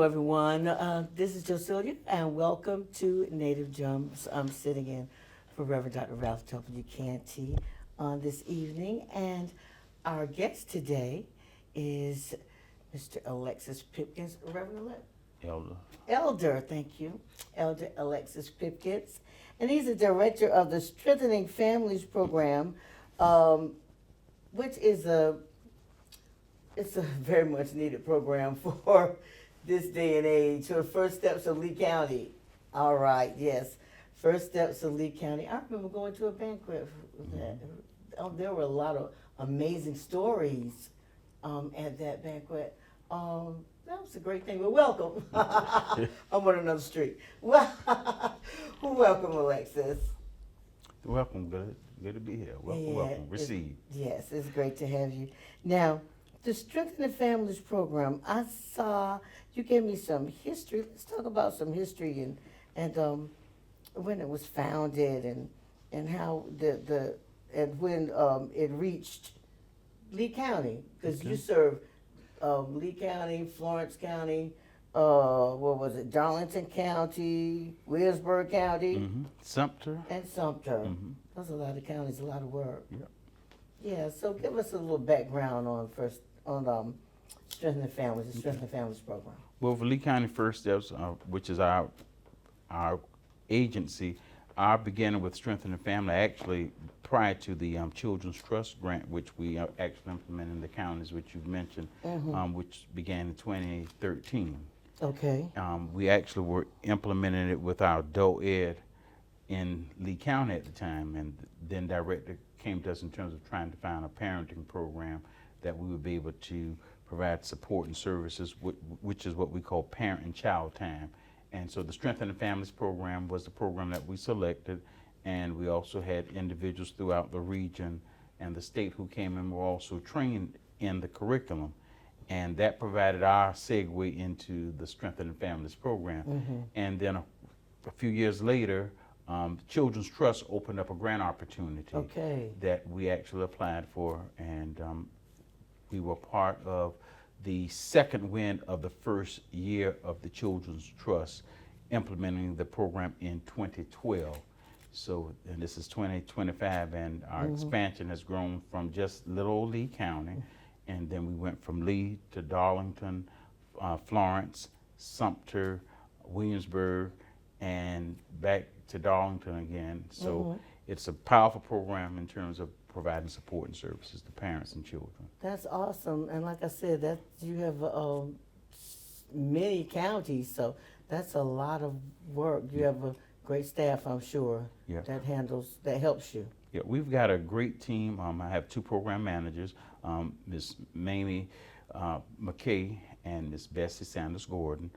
everyone. This is Josilia, and welcome to Native Gems. I'm sitting in for Reverend Dr. Ralph W. Canty on this evening, and our guest today is Mr. Alexis Pipkins. Reverend Elder. Elder, thank you. Elder Alexis Pipkins. And he's the director of the Strengthening Families Program, which is it's a very much needed program for this day and age. So First Steps of Lee County. All right, yes. First Steps of Lee County. I remember going to a banquet. There were a lot of amazing stories at that banquet. That was a great thing. Well, welcome. I'm on another street. Well, welcome, Alexis. Welcome. Good to be here. Welcome. Receive. Yes, it's great to have you. Now, the Strengthening Families Program, I saw you gave me some history. Let's talk about some history and when it was founded and how and when it reached Lee County, because you serve Lee County, Florence County, what was it, Darlington County, Williamsburg County, Sumter. and Sumter. That's a lot of counties, a lot of work. Yep. Yeah, so give us a little background on Strengthening Families, the Strengthening Families Program. Well, for Lee County First Steps, which is our agency, our beginning with Strengthening Family actually prior to the Children's Trust Grant, which we actually implemented in the counties, which you've mentioned, which began in 2013. Okay. We actually were implementing it with our adult ed in Lee County at the time, and then director came to us in terms of trying to find a parenting program that we would be able to provide support and services, which is what we call parent and child time. And so the Strengthening Families Program was the program that we selected, and we also had individuals throughout the region and the state who came and were also trained in the curriculum. And that provided our segue into the Strengthening Families Program. And then a few years later, Children's Trust opened up a grant opportunity that we actually applied for, and we were part of the second win of the first year of the Children's Trust, implementing the program in 2012. So, and this is 2025, and our expansion has grown from just little old Lee County, and then we went from Lee to Darlington, Florence, Sumter, Williamsburg, and back to Darlington again. So it's a powerful program in terms of providing support and services to parents and children. That's awesome. And like I said, that you have many counties, so that's a lot of work. You have a great staff, I'm sure, that helps you. Yeah, we've got a great team. I have two program managers, Ms. Mamie McKay and Ms. Bessie Sanders Gordon.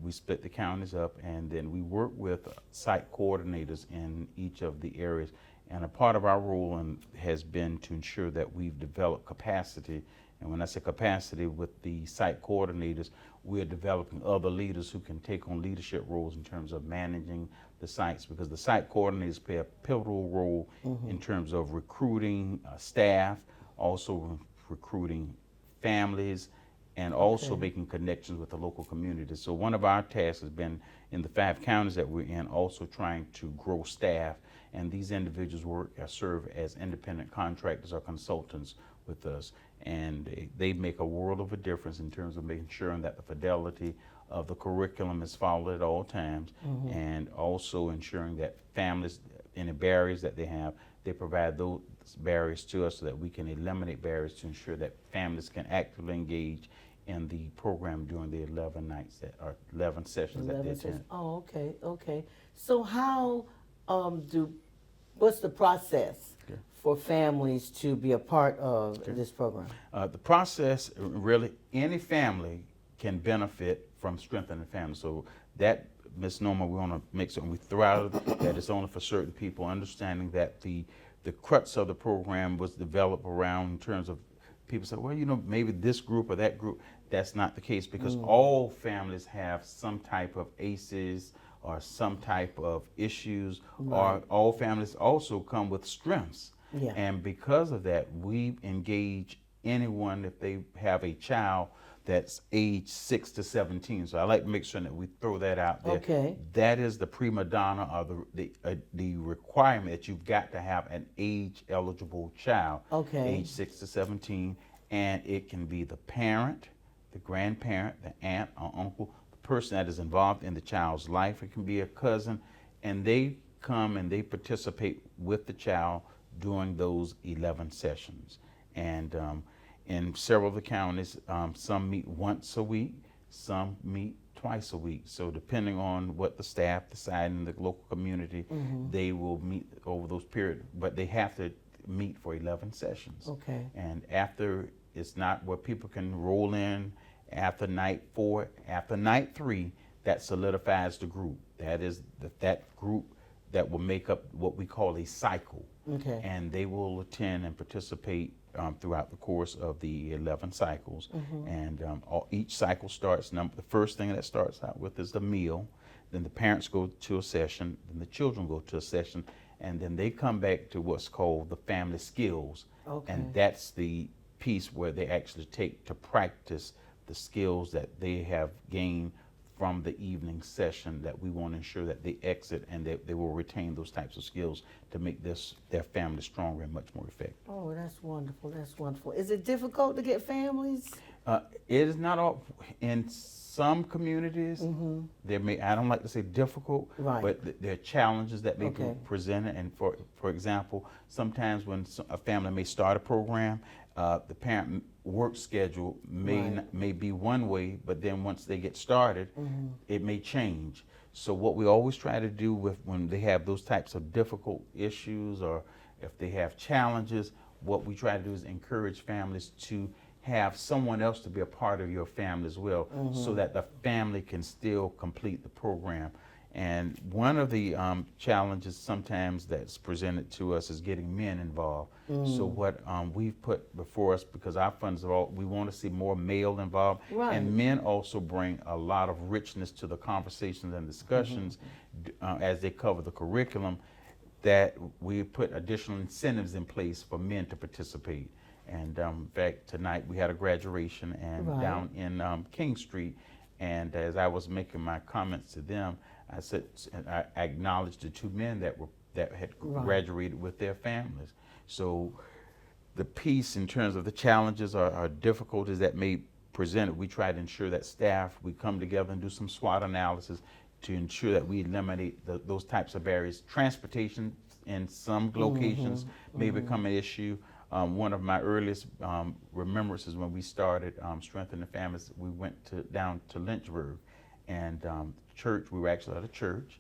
We split the counties up, and then we work with site coordinators in each of the areas. And a part of our role has been to ensure that we've developed capacity. And when I say capacity with the site coordinators, we're developing other leaders who can take on leadership roles in terms of managing the sites, because the site coordinators play a pivotal role in terms of recruiting staff, also recruiting families, and also making connections with the local community. So one of our tasks has been in the 5 counties that we're in, also trying to grow staff. And these individuals serve as independent contractors or consultants with us. And they make a world of a difference in terms of making sure that the fidelity of the curriculum is followed at all times, and also ensuring that families, any barriers that they have, they provide those barriers to us so that we can eliminate barriers to ensure that families can actively engage in the program during the 11 nights or 11 sessions that they attend. Oh, okay. So how what's the process for families to be a part of this program? The process, really, any family can benefit from Strengthening Families. So that misnomer we want to make certain we throw out that it's only for certain people, understanding that the crux of the program was developed around in terms of people say, well, maybe this group or that group. That's not the case, because all families have some type of ACEs or some type of issues, or all families also come with strengths. And because of that, we engage anyone, if they have a child that's age 6 to 17. So I like to make sure that we throw that out there. Okay. That is the prima donna, or the requirement that you've got to have an age eligible child. Okay. Age 6 to 17, and it can be the parent, the grandparent, the aunt or uncle, the person that is involved in the child's life. It can be a cousin, and they come and they participate with the child during those 11 sessions. And in several of the counties, some meet once a week, some meet twice a week. So depending on what the staff decide in the local community, they will meet over those periods. But they have to meet for 11 sessions. Okay. And after, it's not where people can roll in after night 4, after night 3, that solidifies the group. That is that group that will make up what we call a cycle. Okay. And they will attend and participate throughout the course of the 11 cycles. And each cycle starts, the first thing that starts out with is the meal. Then the parents go to a session, then the children go to a session, and then they come back to what's called the family skills. Okay. And that's the piece where they actually take to practice the skills that they have gained from the evening session, that we want to ensure that they exit and they will retain those types of skills to make their family stronger and much more effective. Oh, that's wonderful. That's wonderful. Is it difficult to get families? It is not all. In some communities, I don't like to say difficult, Right. but there are challenges that may be Okay. presented. And for example, sometimes when a family may start a program, the parent work schedule may be one way, but then once they get started, it may change. So what we always try to do when they have those types of difficult issues, or if they have challenges, what we try to do is encourage families to have someone else to be a part of your family as well, so that the family can still complete the program. And one of the challenges sometimes that's presented to us is getting men involved. So what we've put before us, because our funds we want to see more male involved. Right. And men also bring a lot of richness to the conversations and discussions as they cover the curriculum, that we put additional incentives in place for men to participate. And in fact, tonight we had a graduation down in King Street. And as I was making my comments to them, I said, I acknowledged the 2 men that had graduated with their families. So the piece in terms of the challenges or difficulties that may present, we try to ensure that staff, we come together and do some SWOT analysis to ensure that we eliminate those types of barriers. Transportation in some locations may become an issue. One of my earliest remembrances when we started Strengthening Families, we went down to Lynchburg, and church. We were actually at a church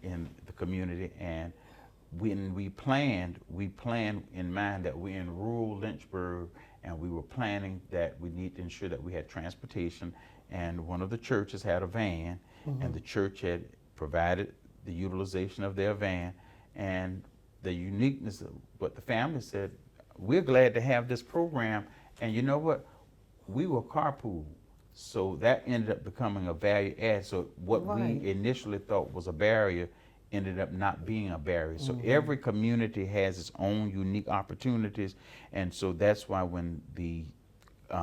in the community, and when we planned in mind that we're in rural Lynchburg, and we were planning that we need to ensure that we had transportation. And one of the churches had a van, and the church had provided the utilization of their van, and the uniqueness of what the family said, we're glad to have this program. And you know what? We will carpool. So that ended up becoming a value add. So what we initially thought was a barrier ended up not being a barrier. So every community has its own unique opportunities. And so that's why when the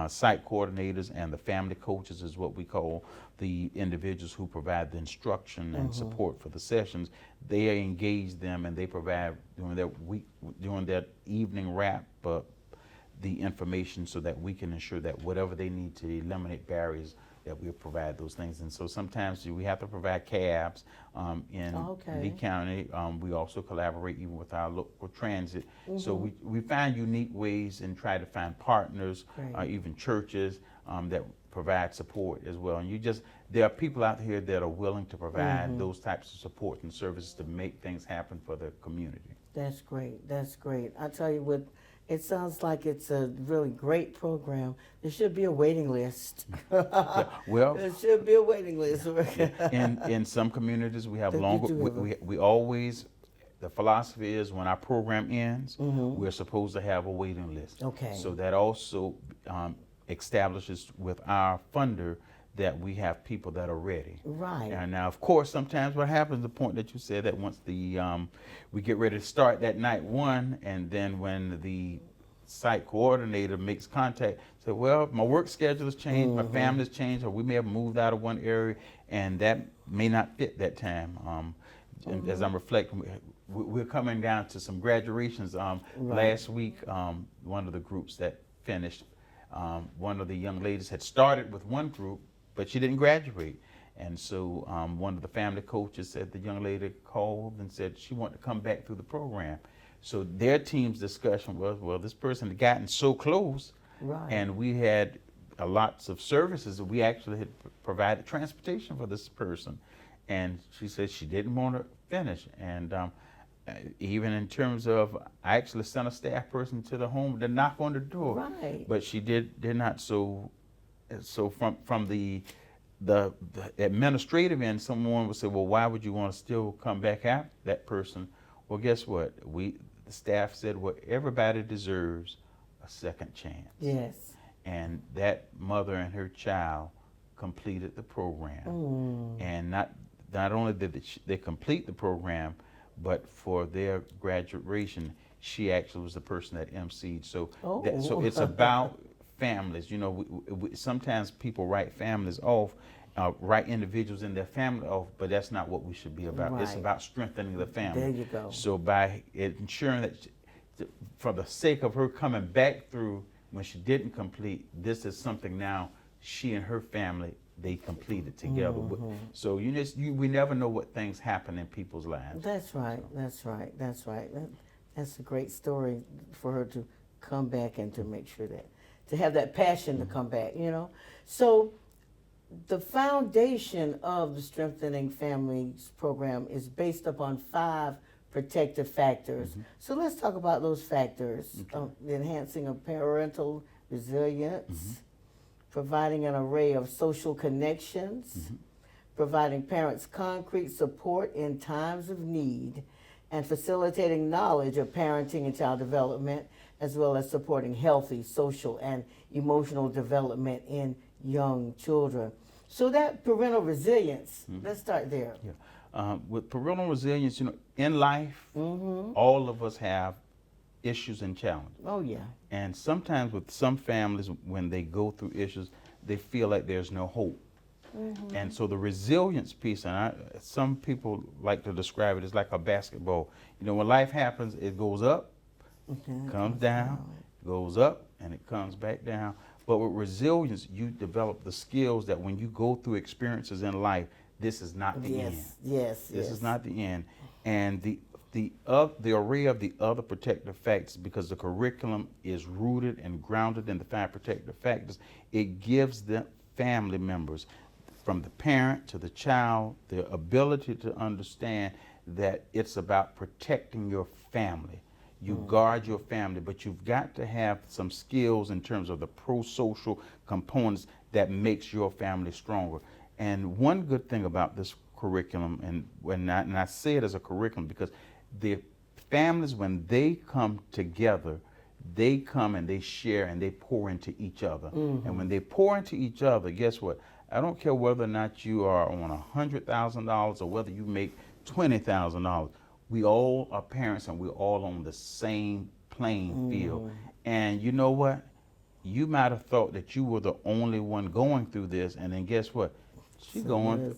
site coordinators and the family coaches is what we call the individuals who provide the instruction and support for the sessions, they engage them and they provide during their evening wrap up the information so that we can ensure that whatever they need to eliminate barriers, that we provide those things. And so sometimes we have to provide cabs in Lee County. We also collaborate even with our local transit. So we find unique ways and try to find partners, even churches that provide support as well. And there are people out here that are willing to provide those types of support and services to make things happen for the community. That's great. That's great. I tell you what, it sounds like it's a really great program. There should be a waiting list. Well, there should be a waiting list. in some communities, we have longer. We always, the philosophy is when our program ends, we're supposed to have a waiting list. Okay. So that also establishes with our funder that we have people that are ready. Right. And now, of course, sometimes what happens, the point that you said, that once we get ready to start that night 1, and then when the site coordinator makes contact, say, well, my work schedule has changed, my family's changed, or we may have moved out of one area, and that may not fit that time. And as I'm reflecting, we're coming down to some graduations. Last week, one of the groups that finished, one of the young ladies had started with one group, but she didn't graduate. And so one of the family coaches said the young lady called and said she wanted to come back through the program. So their team's discussion was, well, this person had gotten so close, and we had lots of services. We actually had provided transportation for this person. And she said she didn't want to finish. And even in terms of, I actually sent a staff person to the home to knock on the door. But she did not. So from the administrative end, someone would say, well, why would you want to still come back after that person? Well, guess what? The staff said, well, everybody deserves a second chance. Yes. And that mother and her child completed the program. And not only did they complete the program, but for their graduation, she actually was the person that emceed. So it's about families. You know, sometimes people write families off, write individuals in their family off, but that's not what we should be about. It's about strengthening the family. There you go. So by ensuring that, for the sake of her coming back through when she didn't complete, this is something now she and her family, they completed together. So we never know what things happen in people's lives. That's right. That's a great story for her to come back and to make sure that, to have that passion to come back, you know. So the foundation of the Strengthening Families program is based upon 5 protective factors. So let's talk about those factors. The enhancing of parental resilience, providing an array of social connections, providing parents concrete support in times of need, and facilitating knowledge of parenting and child development, as well as supporting healthy social and emotional development in young children. So that parental resilience, let's start there. With parental resilience, you know, in life, all of us have issues and challenges. Oh, yeah. And sometimes with some families, when they go through issues, they feel like there's no hope. And so the resilience piece, and some people like to describe it as like a basketball. You know, when life happens, it goes up, comes down, goes up, and it comes back down. But with resilience, you develop the skills that when you go through experiences in life, this is not the end. This is not the end. And the array of the other protective factors, because the curriculum is rooted and grounded in the 5 protective factors, it gives the family members, from the parent to the child, the ability to understand that it's about protecting your family. You guard your family, but you've got to have some skills in terms of the pro-social components that makes your family stronger. And one good thing about this curriculum, and I say it as a curriculum because the families, when they come together, they come and they share and they pour into each other. And when they pour into each other, guess what? I don't care whether or not you are on $100,000 or whether you make $20,000. We all are parents and we're all on the same playing field. And you know what? You might have thought that you were the only one going through this, and then guess what? He's going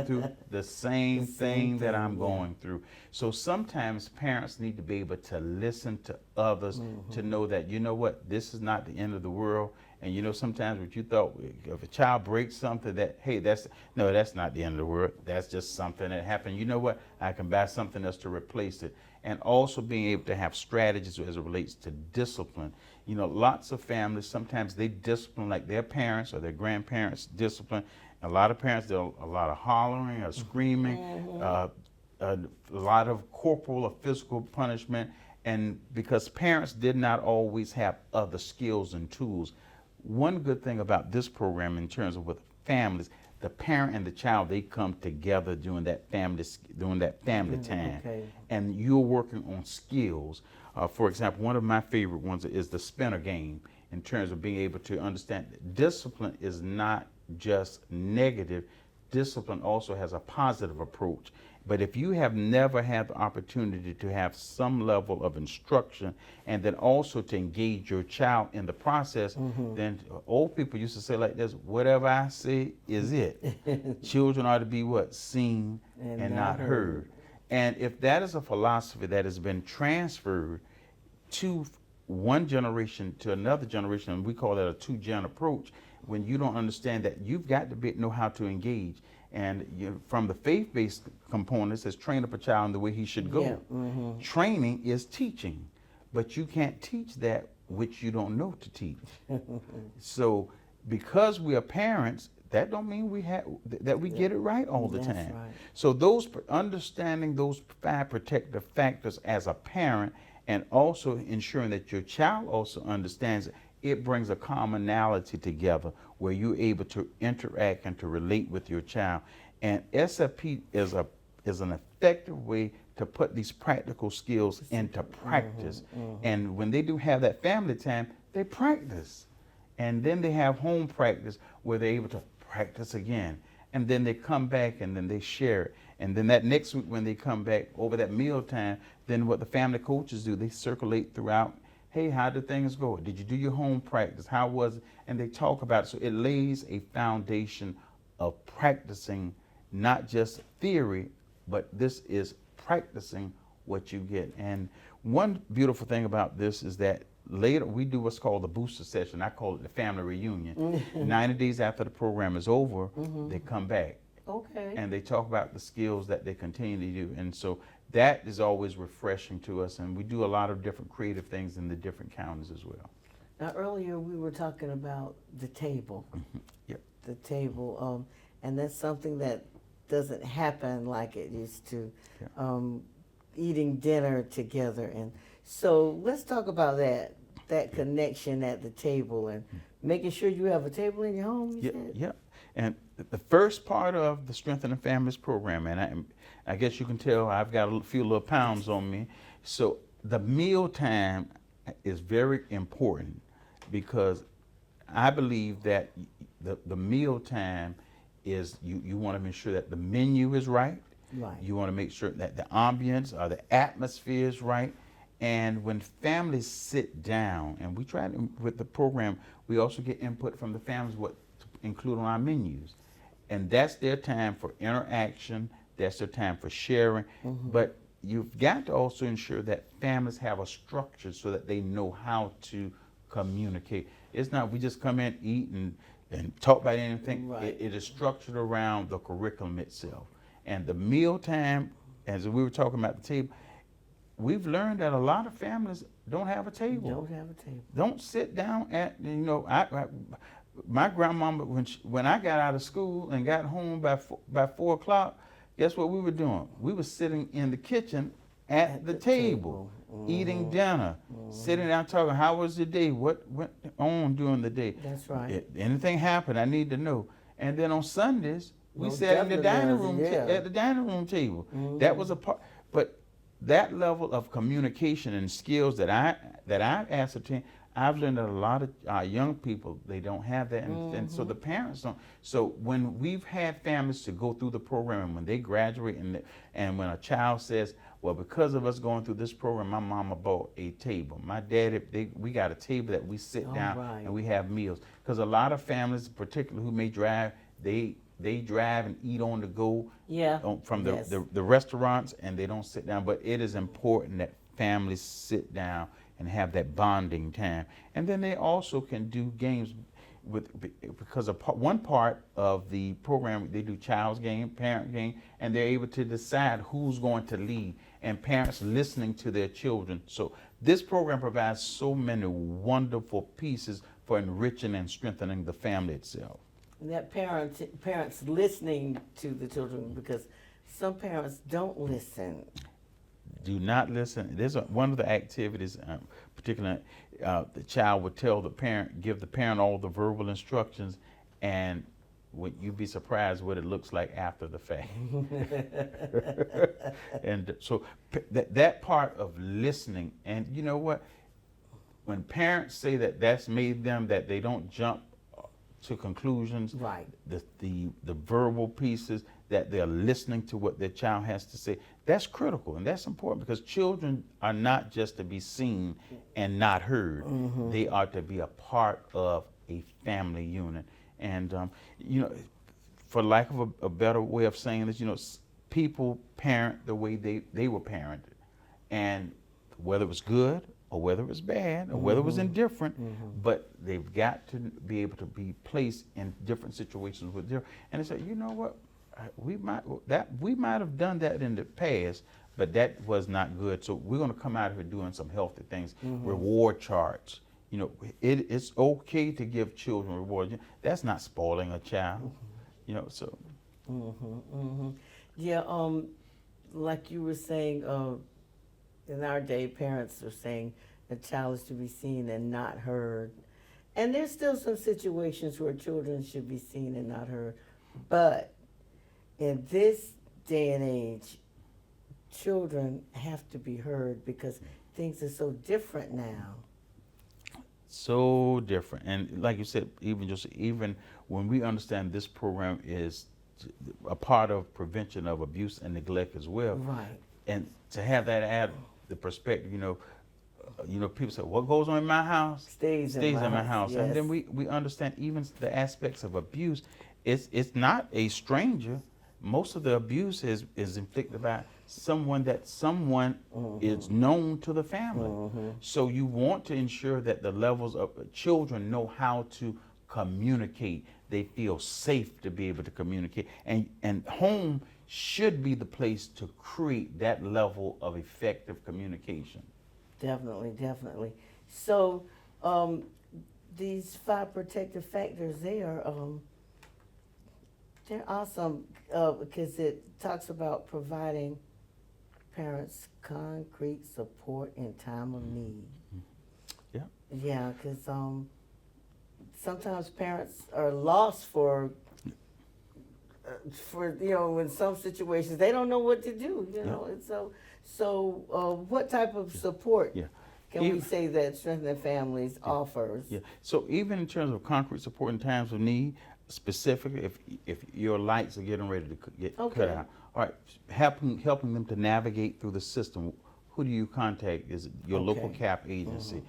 through the same thing that I'm going through. So sometimes parents need to be able to listen to others to know that, you know what, this is not the end of the world. And you know, sometimes what you thought, if a child breaks something, that, hey, that's not the end of the world. That's just something that happened. You know what? I can buy something else to replace it. And also being able to have strategies as it relates to discipline. You know, lots of families, sometimes they discipline like their parents or their grandparents discipline. A lot of parents, do a lot of hollering or screaming, a lot of corporal or physical punishment. And because parents did not always have other skills and tools. One good thing about this program in terms of with families, the parent and the child, they come together during that family time. And you're working on skills. For example, one of my favorite ones is the spinner game, in terms of being able to understand that discipline is not just negative. Discipline also has a positive approach. But if you have never had the opportunity to have some level of instruction and then also to engage your child in the process, then old people used to say like this, whatever I say is it. Children are to be what? Seen and not heard. And if that is a philosophy that has been transferred to one generation to another generation, and we call that a two-gen approach, when you don't understand that you've got to know how to engage. And from the faith-based components, is train up a child in the way he should go. Yeah. Training is teaching, but you can't teach that which you don't know to teach. So because we are parents, that don't mean we get it right all the That's time. right. So understanding those 5 protective factors as a parent, and also ensuring that your child also understands it brings a commonality together where you're able to interact and to relate with your child. And SFP is an effective way to put these practical skills into practice. And when they do have that family time, they practice. And then they have home practice where they're able to practice again. And then they come back and then they share it. And then that next week when they come back over that meal time, then what the family coaches do, they circulate throughout. Hey, how did things go? Did you do your home practice? How was it? And they talk about it. So it lays a foundation of practicing not just theory, but this is practicing what you get. And one beautiful thing about this is that later we do what's called the booster session. I call it the family reunion. 90 days after the program is over, they come back. Okay. And they talk about the skills that they continue to do. And so that is always refreshing to us. And we do a lot of different creative things in the different counties as well. Now, earlier we were talking about the table. Yep. The table. And that's something that doesn't happen like it used to. Yeah. Eating dinner together. And so let's talk about that connection at the table and making sure you have a table in your home. Yeah. And the first part of the Strengthening Families program, and I guess you can tell I've got a few little pounds on me. So the meal time is very important because I believe that the meal time is you want to make sure that the menu is right. Right. You want to make sure that the ambience or the atmosphere is right. And when families sit down, and we try to, with the program, we also get input from the families what to include on our menus. And that's their time for interaction, that's their time for sharing. But you've got to also ensure that families have a structure so that they know how to communicate. It's not we just come in, eat, and talk about anything. Right. It is structured around the curriculum itself. And the meal time, as we were talking about the table, we've learned that a lot of families don't have a table. Don't have a table. Don't sit down at, my grandmama, when I got out of school and got home by 4 o'clock, guess what we were doing? We were sitting in the kitchen at the table. Eating dinner, sitting down talking, how was the day? What went on during the day? That's right. If anything happened, I need to know. And then on Sundays, we Most sat in the dining definitely room does, yeah. at the dining room table. That was a part, but that level of communication and skills that I've ascertained, I've learned that a lot of our young people, they don't have that, and so the parents don't. So when we've had families to go through the program, and when they graduate, and when a child says, well, because of us going through this program, my mama bought a table. My daddy, we got a table that we sit down and we have meals. Because a lot of families, particularly who may drive, they drive and eat on the go from the restaurants, and they don't sit down. But it is important that families sit down and have that bonding time. And then they also can do games because one part of the program, they do child's game, parent game, and they're able to decide who's going to lead, and parents listening to their children. So this program provides so many wonderful pieces for enriching and strengthening the family itself. And that parents listening to the children, because some parents don't listen. Do not listen. There's one of the activities, particularly the child would give the parent all the verbal instructions, and would you be surprised what it looks like after the fact? And so that part of listening, and you know what? When parents say that's made them, that they don't jump to conclusions. Right. The verbal pieces, that they're listening to what their child has to say. That's critical and that's important because children are not just to be seen and not heard. They are to be a part of a family unit. And for lack of a better way of saying this, people parent the way they were parented, and whether it was good or whether it was bad or whether it was indifferent, but they've got to be able to be placed in different situations with their, and they say, you know what, we might have done that in the past, but that was not good. So we're going to come out of here doing some healthy things. Reward charts. It's okay to give children rewards. That's not spoiling a child. So. Yeah. Like you were saying, in our day, parents are saying a child is to be seen and not heard. And there's still some situations where children should be seen and not heard. But in this day and age, children have to be heard because things are so different now. So different. And like you said, even when we understand this program is a part of prevention of abuse and neglect as well. Right. And to have that add the perspective, people say, what goes on in my house Stays in my house. Yes. And then we understand even the aspects of abuse. It's not a stranger. Most of the abuse is inflicted by someone is known to the family. So you want to ensure that the levels of children know how to communicate. They feel safe to be able to communicate. And home should be the place to create that level of effective communication. Definitely. So these 5 protective factors, they're awesome because it talks about providing parents concrete support in time of need. Yeah. Yeah, because sometimes parents are lost for in some situations they don't know what to do. And so what type of support can we say that Strengthening Families offers? Yeah. So even in terms of concrete support in times of need, specifically if your lights are getting ready to get cut out, all right, helping them to navigate through the system. Who do you contact? Is it your local CAP agency?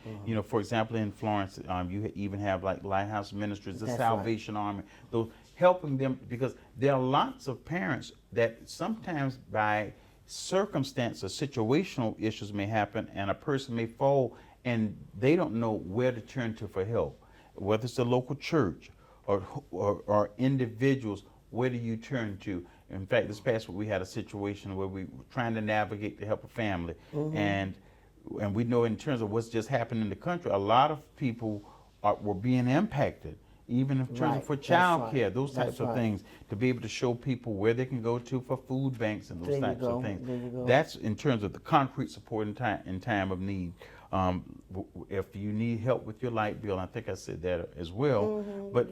For example, in Florence, you even have like Lighthouse Ministries, the Salvation Army, those helping them, because there are lots of parents that sometimes by circumstance or situational issues may happen and a person may fall and they don't know where to turn to for help, whether it's the local church or individuals. Where do you turn to? In fact, this past week we had a situation where we were trying to navigate to help a family, and we know in terms of what's just happened in the country, a lot of people were being impacted, even in terms of for child care, those types of things, to be able to show people where they can go to for food banks and those types of things. That's in terms of the concrete support in time of need. If you need help with your light bill, I think I said that as well, but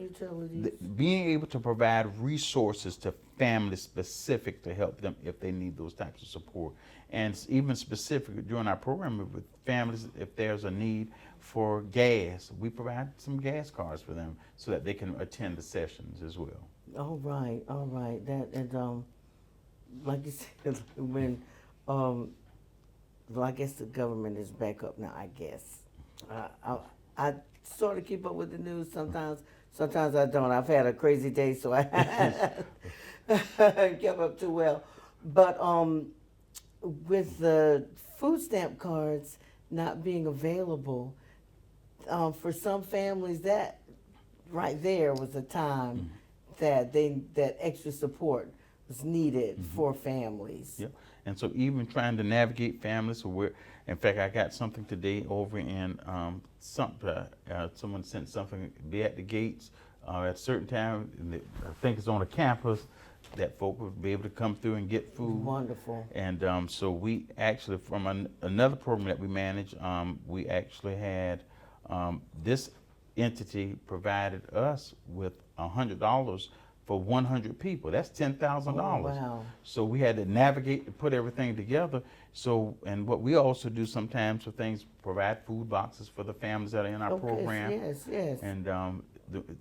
being able to provide resources to families specific to help them if they need those types of support. And even specifically during our program with families, if there's a need for gas, we provide some gas cards for them so that they can attend the sessions as well. All right. That and like you said, when well, I guess the government is back up now. I guess I sort of keep up with the news sometimes. Sometimes I don't. I've had a crazy day, so I kept up too well. But with the food stamp cards not being available, for some families, that right there was a time that extra support was needed for families. Yeah. And so even trying to navigate families, in fact, I got something today over in Sumter. Someone sent something, be at the gates at a certain time, and I think it's on a campus, that folk would be able to come through and get food. Wonderful. And so we actually, from another program that we manage, we actually had this entity provided us with $100 for 100 people. That's $10,000. Oh, wow. So we had to navigate to put everything together. So, and what we also do sometimes for things, provide food boxes for the families that are in our program. Yes. And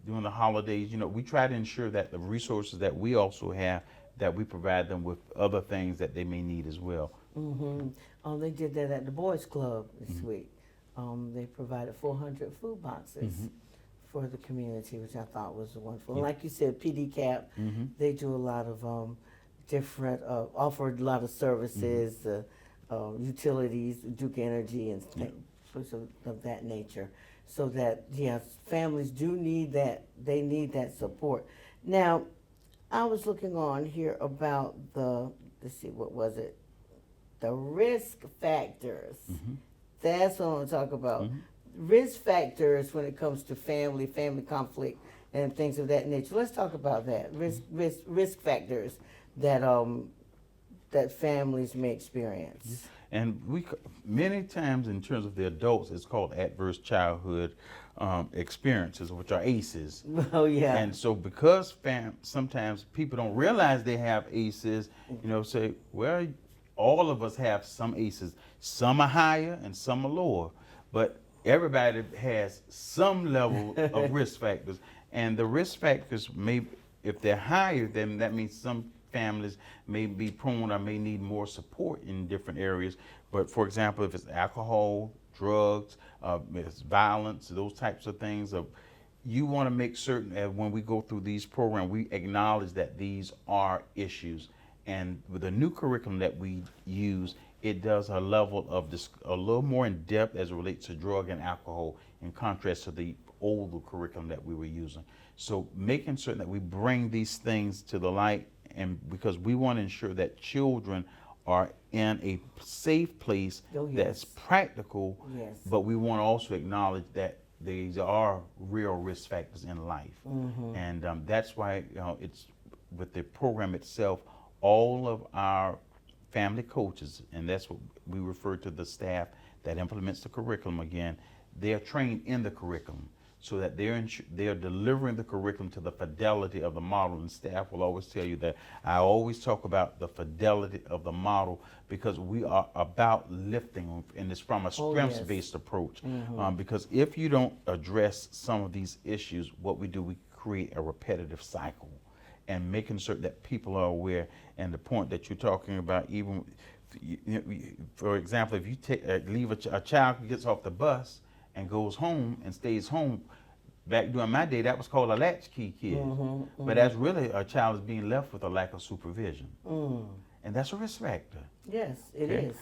during the holidays, we try to ensure that the resources that we also have, that we provide them with other things that they may need as well. Mm-hmm. They did that at the Boys Club this week. They provided 400 food boxes for the community, which I thought was wonderful. Yeah. Like you said, PDCAP, they do a lot of different, offered a lot of services, utilities, Duke Energy, and things of that nature. So that, yes, families do need that. They need that support. Now, I was looking on here about let's see, what was it? The risk factors. That's what I want to talk about. Risk factors when it comes to family conflict, and things of that nature. Let's talk about that. Risk factors that that families may experience. And many times in terms of the adults, it's called adverse childhood experiences, which are ACEs. Oh yeah. And so because sometimes people don't realize they have ACEs, say, well, all of us have some ACEs. Some are higher and some are lower, but everybody has some level of risk factors. And the risk factors if they're higher, then that means some families may be prone or may need more support in different areas. But for example, if it's alcohol, drugs, it's violence, those types of things, you want to make certain that when we go through these programs, we acknowledge that these are issues. And with the new curriculum that we use, it does a level of a little more in depth as it relates to drug and alcohol, in contrast to the older curriculum that we were using. So making certain that we bring these things to the light, and because we want to ensure that children are in a safe place that's practical, but we want to also acknowledge that these are real risk factors in life. And that's why it's with the program itself, all of our family coaches, and that's what we refer to the staff that implements the curriculum again, they are trained in the curriculum so that they're delivering the curriculum to the fidelity of the model. And staff will always tell you that I always talk about the fidelity of the model because we are about lifting, and it's from a strengths-based approach. Because if you don't address some of these issues, what we do, we create a repetitive cycle. And making certain that people are aware, and the point that you're talking about, even for example, if you leave a child who gets off the bus and goes home and stays home, back during my day that was called a latchkey kid, but that's really a child is being left with a lack of supervision, and that's a risk factor. Yes, it is.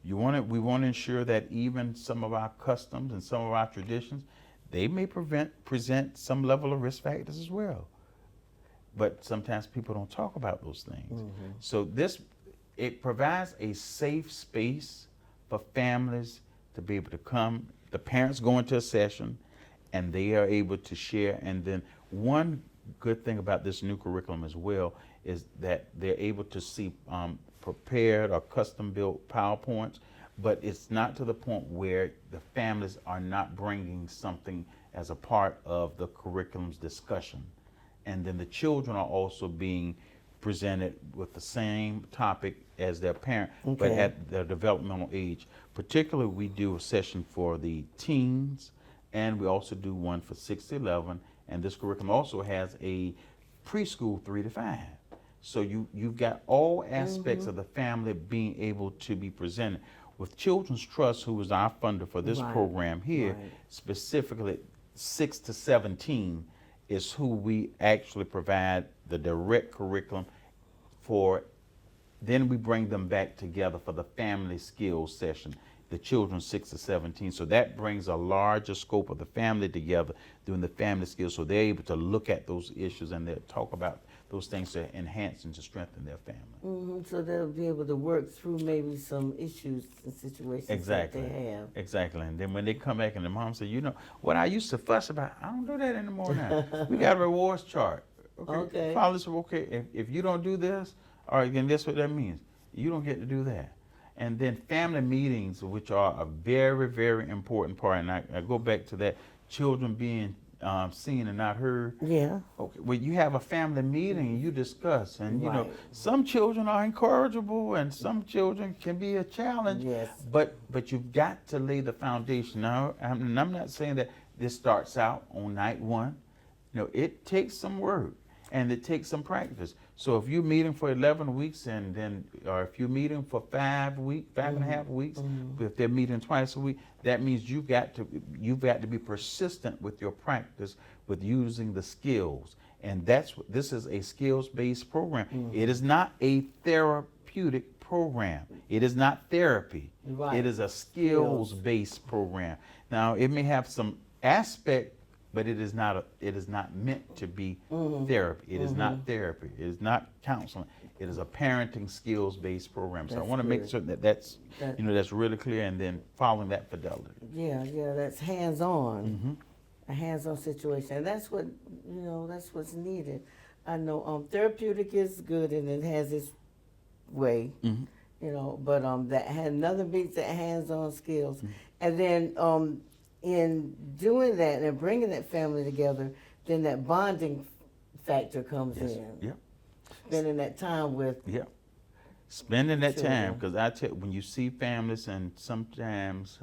We want to ensure that even some of our customs and some of our traditions, they may present some level of risk factors as well. But sometimes people don't talk about those things. So it provides a safe space for families to be able to come. The parents go into a session and they are able to share. And then one good thing about this new curriculum as well is that they're able to see prepared or custom built PowerPoints, but it's not to the point where the families are not bringing something as a part of the curriculum's discussion. And then the children are also being presented with the same topic as their parent, but at their developmental age. Particularly, we do a session for the teens, and we also do one for 6 to 11. And this curriculum also has a preschool 3 to 5. So you've got all aspects of the family being able to be presented. With Children's Trust, who is our funder for this program here, specifically 6 to 17, is who we actually provide the direct curriculum for. Then we bring them back together for the family skills session, the children 6 to 17. So that brings a larger scope of the family together doing the family skills, so they're able to look at those issues and they'll talk about those things to enhance and to strengthen their family. So they'll be able to work through maybe some issues and situations that they have. Exactly. And then when they come back and the mom says, what I used to fuss about, I don't do that anymore now. We got a rewards chart. Okay. Follow this. Okay. If you don't do this, all right, then that's what that means. You don't get to do that. And then family meetings, which are a very, very important part. And I go back to that, children being seen and not heard. Yeah. Okay. When you have a family meeting, you discuss, and some children are incorrigible, and some children can be a challenge. Yes. But you've got to lay the foundation. Now, I'm not saying that this starts out on night one. It takes some work and it takes some practice. So if you're meeting for 11 weeks and then, or if you're meeting for 5 and a half weeks, if they're meeting twice a week, that means you've got to be persistent with your practice with using the skills. And this is a skills-based program. It is not a therapeutic program. It is not therapy. Right. It is a skills-based program. Now, it may have some aspect, but it is not meant to be therapy. It is not therapy. It is not counseling. It is a parenting skills-based program. So I want to make sure that's really clear, and then following that fidelity. Yeah, that's hands-on. A hands-on situation, and that's what's needed. I know therapeutic is good and it has its way, but that had another beats that hands-on skills, and then in doing that and bringing that family together, then that bonding factor comes in. Yep. Spending that time with. Yep. Spending that children. time, because I tell you, when you see families, and sometimes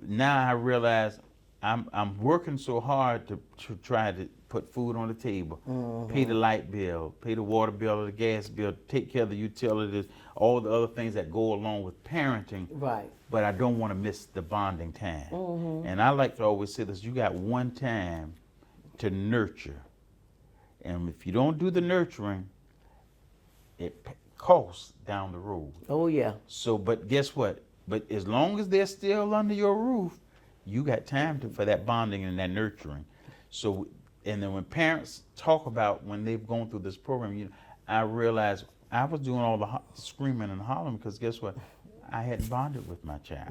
now I realize I'm working so hard to try to put food on the table, pay the light bill, pay the water bill or the gas bill, take care of the utilities, all the other things that go along with parenting. Right. But I don't want to miss the bonding time. And I like to always say this: you got one time to nurture, and if you don't do the nurturing, it costs down the road. Oh yeah. So, but guess what? But as long as they're still under your roof, you got time for that bonding and that nurturing. So, and then when parents talk about when they've gone through this program, I realized I was doing all the screaming and hollering because guess what? I hadn't bonded with my child.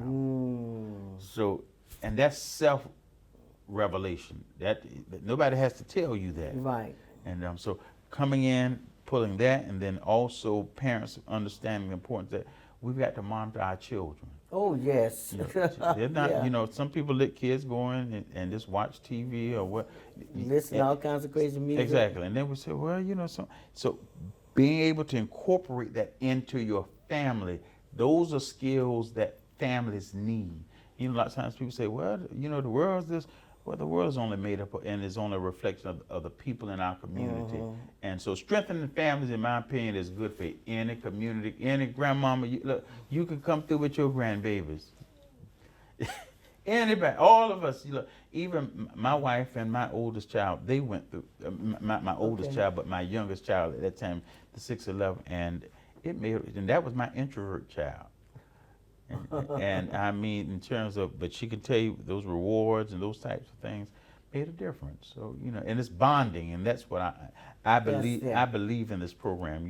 So, and that's self-revelation. That nobody has to tell you that. Right. And so coming in, pulling that, and then also parents understanding the importance that we've got to monitor our children. Oh yes. They're not, Yeah. Some people let kids go in and just watch TV or what. Listen to all kinds of crazy music. Exactly. And then we say, well, so being able to incorporate that into your family, those are skills that families need. A lot of times people say, well, the world's this. Well, the world is only made up and is only a reflection of the people in our community. And so strengthening families, in my opinion, is good for any community, any grandmama. You can come through with your grandbabies. Anybody, all of us, even my wife and my oldest child, they went through, my oldest child, but my youngest child at that time, the 6'11", and that was my introvert child. And I mean, in terms of, but she could tell you those rewards and those types of things made a difference. So, and it's bonding, and that's what I believe. Yes, yeah. I believe in this program.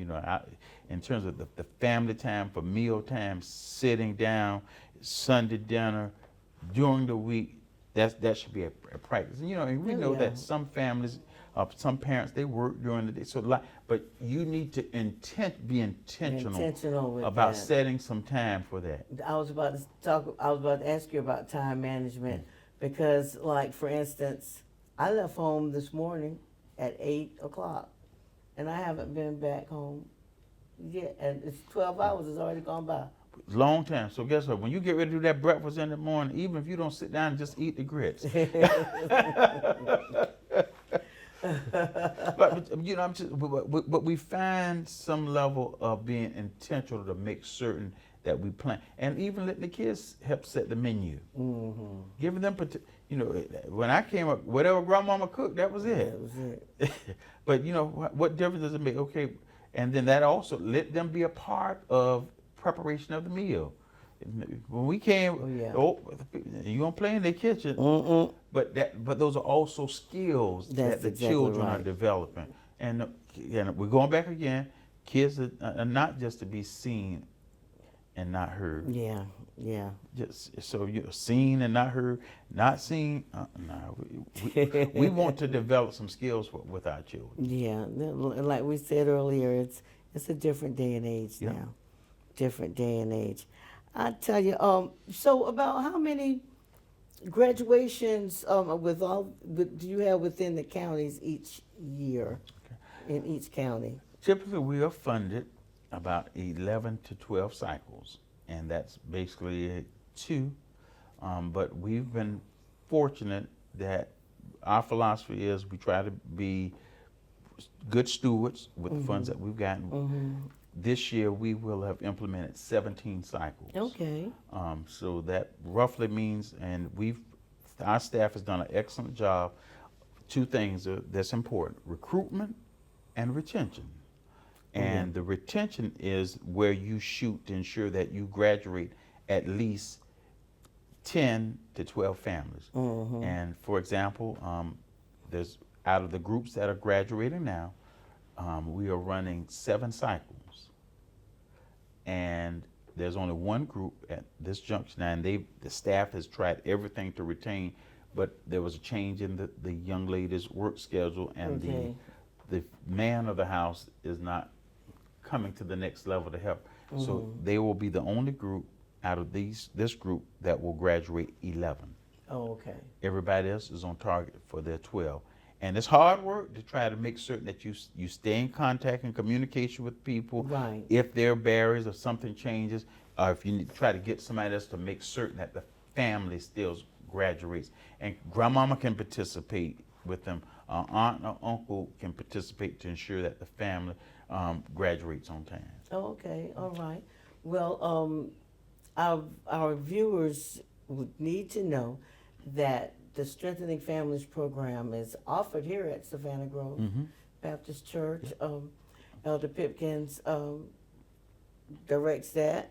In terms of the family time, for meal time, sitting down, Sunday dinner, during the week, that should be a practice. And we know that some families, some parents, they work during the day. So, but you need to be intentional about setting some time for that. I was about to ask you about time management because, like, for instance, I left home this morning at 8 o'clock, and I haven't been back home yet, and it's 12 hours has already gone by. Long time. So guess what? When you get ready to do that breakfast in the morning, even if you don't sit down and just eat the grits. but we find some level of being intentional to make certain that we plan, and even letting the kids help set the menu. Giving them, when I came up, whatever grandmama cooked, that was it. That was it. But what difference does it make? Okay, and then that also let them be a part of preparation of the meal. When we came, you don't play in the kitchen. But those are also skills that the children are developing. And we're going back again. Kids are not just to be seen and not heard. Yeah. Just so seen and not heard, not seen. We want to develop some skills with our children. Yeah, like we said earlier, it's a different day and age now. Different day and age. I tell you, so about how many graduations do you have within the counties each year in each county? Typically, we are funded about 11 to 12 cycles, and that's basically 2 But we've been fortunate that our philosophy is we try to be good stewards with the funds that we've gotten. This year we will have implemented 17 cycles. Okay. So that roughly means, and our staff has done an excellent job. Two things that's important: recruitment and retention. And the retention is where you shoot to ensure that you graduate at least 10 to 12 families. And for example, there's out of the groups that are graduating now, we are running 7 cycles. And there's only one group at this junction, and the staff has tried everything to retain, but there was a change in the young lady's work schedule, and the man of the house is not coming to the next level to help. So they will be the only group out of this group that will graduate 11. Oh, okay. Everybody else is on target for their 12. And it's hard work to try to make certain that you stay in contact and communication with people. Right. If there are barriers or something changes, or if you need to try to get somebody else to make certain that the family still graduates. And grandmama can participate with them. Aunt or uncle can participate to ensure that the family graduates on time. Oh, okay. All right. Well, our viewers would need to know that the Strengthening Families program is offered here at Savannah Grove Baptist Church. Elder Pipkins directs that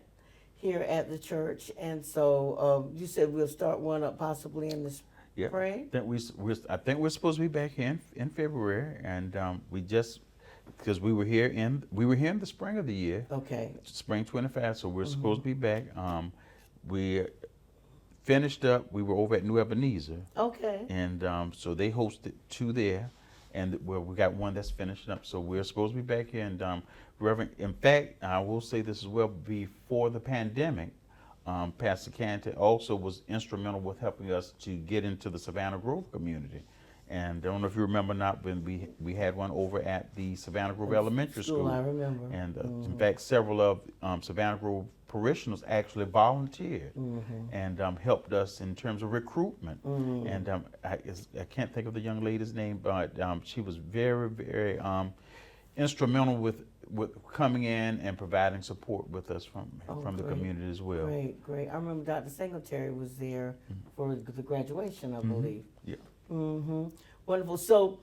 here at the church, and so you said we'll start one up possibly in the spring. I think we're supposed to be back in February, and we just because we were here in the spring of the year. Okay. Spring 25, so we're supposed to be back. We finished up. We were over at New Ebenezer. Okay. And so they hosted 2 there, and we got 1 that's finishing up. So we're supposed to be back here. And Reverend, in fact, I will say this as well. Before the pandemic, Pastor Cantor also was instrumental with helping us to get into the Savannah Grove community. And I don't know if you remember or not, when we had one over at the Savannah Grove Elementary School. I remember. And in fact, several of Savannah Grove parishioners actually volunteered and helped us in terms of recruitment. And I can't think of the young lady's name, but she was very, very instrumental with coming in and providing support with us from the community as well. Great, great. I remember Dr. Singletary was there for the graduation, I believe. Yeah. Wonderful. So,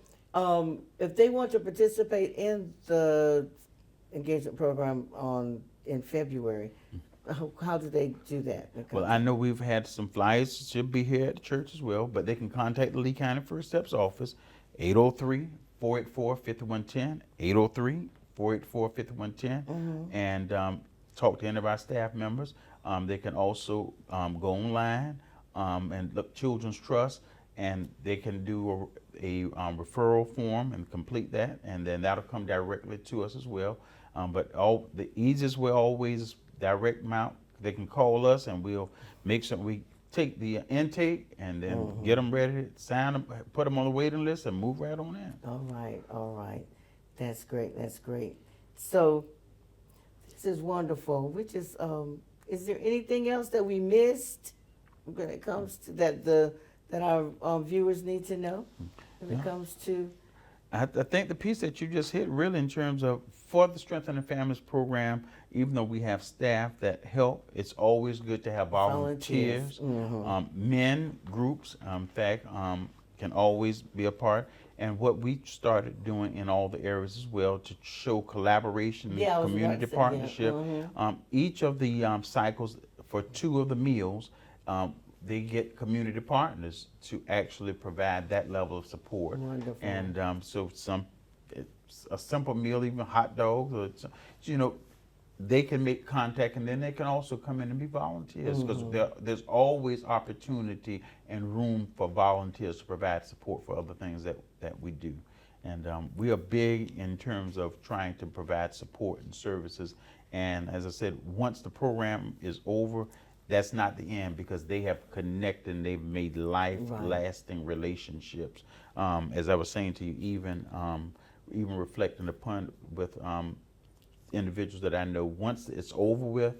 if they want to participate in the engagement program in February, how do they do that? Well, I know we've had some flyers should be here at the church as well, but they can contact the Lee County First Steps office, 803-484-5110, 803-484-5110, and talk to any of our staff members. They can also go online and look Children's Trust, and they can do a referral form and complete that, and then that'll come directly to us as well. But the easiest way always is direct them out. They can call us, and we'll make sure we take the intake and then get them ready, sign them, put them on the waiting list, and move right on in. All right, all right. That's great, that's great. So, this is wonderful. Is there anything else that we missed when it comes to that our viewers need to know when it comes to? I think the piece that you just hit really in terms of for the Strengthening Families program, even though we have staff that help, it's always good to have volunteers. Men groups, in fact, can always be a part. And what we started doing in all the areas as well to show collaboration and community partnership. Each of the cycles for 2 of the meals, they get community partners to actually provide that level of support. Wonderful. And so a simple meal, even hot dogs, or they can make contact, and then they can also come in and be volunteers, because there's always opportunity and room for volunteers to provide support for other things that we do. And we are big in terms of trying to provide support and services. And as I said, once the program is over, that's not the end, because they have connected and they've made life-lasting relationships. As I was saying to you, even reflecting upon with individuals that I know, once it's over with,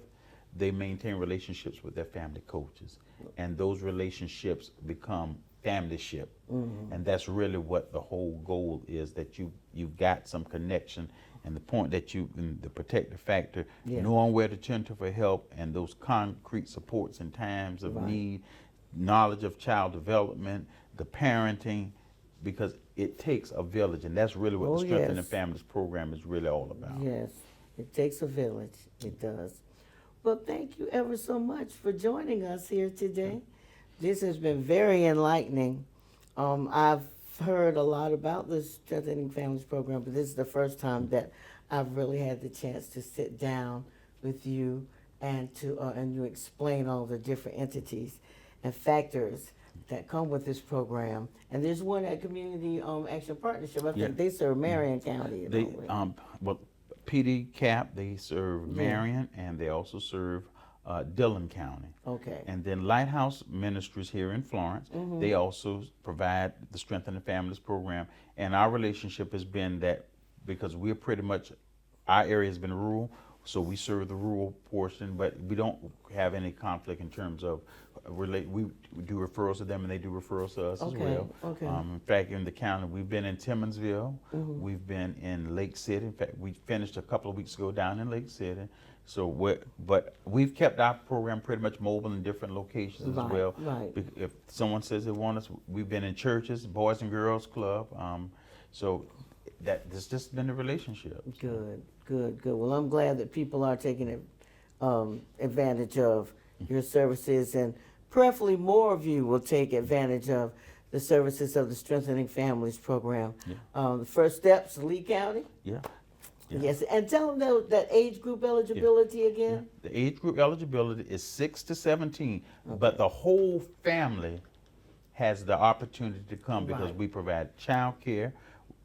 they maintain relationships with their family coaches, and those relationships become familyship. And that's really what the whole goal is, that you've got some connection, and the point that the protective factor, knowing where to turn to for help, and those concrete supports in times of need, knowledge of child development, the parenting, because it takes a village, and that's really what the Strengthening Families program is really all about. Yes, it takes a village. It does. Well, thank you ever so much for joining us here today. This has been very enlightening. I've heard a lot about the Strengthening Families program, but this is the first time that I've really had the chance to sit down with you and you explain all the different entities and factors that come with this program. And there's one at Community Action Partnership. I think they serve Marion County. Well, PD CAP, they serve Marion, and they also serve Dillon County. Okay. And then Lighthouse Ministries here in Florence, they also provide the Strengthening Families program. And our relationship has been that, because we're pretty much, our area has been rural, so we serve the rural portion, but we don't have any conflict in terms of we do referrals to them, and they do referrals to us as well. Okay. In fact, in the county, we've been in Timmonsville, we've been in Lake City. In fact, we finished a couple of weeks ago down in Lake City. So but we've kept our program pretty much mobile in different locations as well. Right. If someone says they want us, we've been in churches, Boys and Girls Club. So that's just been the relationship. Good. Well, I'm glad that people are taking advantage of your services, and prayerfully more of you will take advantage of the services of the Strengthening Families program. The first steps, Lee County. Yes, and tell them that age group eligibility again. The age group eligibility is 6 to 17, but the whole family has the opportunity to come, because we provide child care,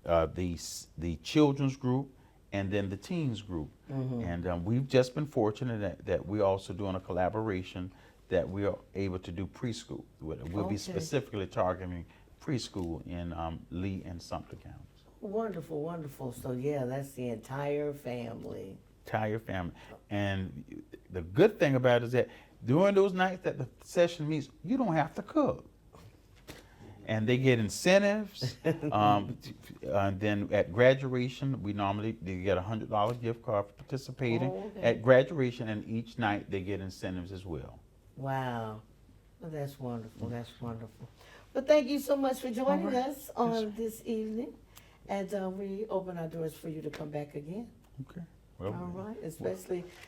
the children's group, and then the teens group. And we've just been fortunate that we're also doing a collaboration that we are able to do preschool. We'll be specifically targeting preschool in Lee and Sumter Counties. Wonderful. So that's the entire family. And the good thing about it is that during those nights that the session meets, you don't have to cook. And they get incentives. And then at graduation, they get a $100 gift card for participating at graduation, and each night they get incentives as well. Wow. Well, that's wonderful. But thank you so much for joining us on this evening. And we open our doors for you to come back again. Okay. Well, all right.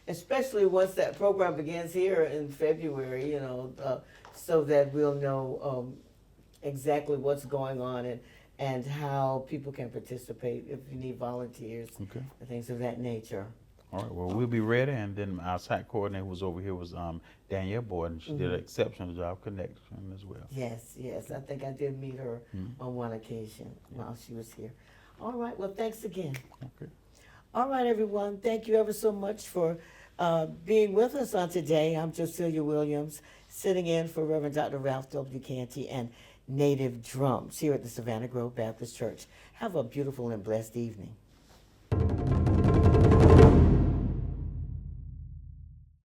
Especially once that program begins here in February, so that we'll know exactly what's going on and how people can participate if you need volunteers and things of that nature. All right. Well, we'll be ready. And then our site coordinator who was over here was Danielle Boyd, and she did an exceptional job connecting as well. Yes. I think I did meet her on one occasion while she was here. All right. Well, thanks again. Okay. All right, everyone. Thank you ever so much for being with us on today. I'm Josilia Williams, sitting in for Reverend Dr. Ralph W. Canty and Native Drums here at the Savannah Grove Baptist Church. Have a beautiful and blessed evening.